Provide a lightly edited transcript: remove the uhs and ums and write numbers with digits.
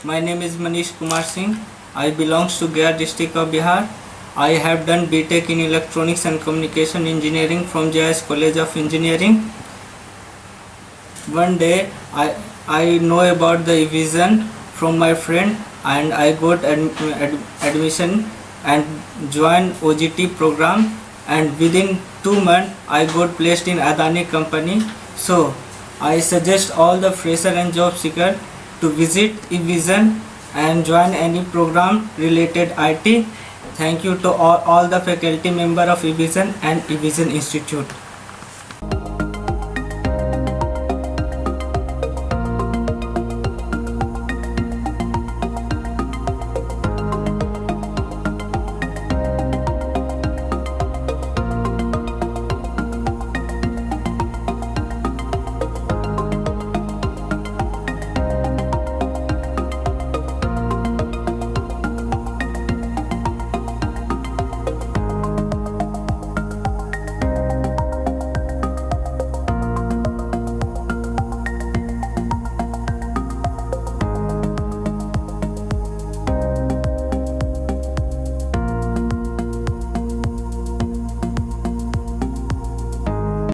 My name is Manish Singh. I belong to Gaya district of Bihar. I have done BTech in Electronics and Communication Engineering from JS College of Engineering. One day I know about the Evision from my friend, and I got admission and joined OGT program, and within 2 months I got placed in Adani company. So I suggest all the fresher and job seeker to visit Evision and join any program related IT. Thank you to all the faculty member of Evision and Evision Institute.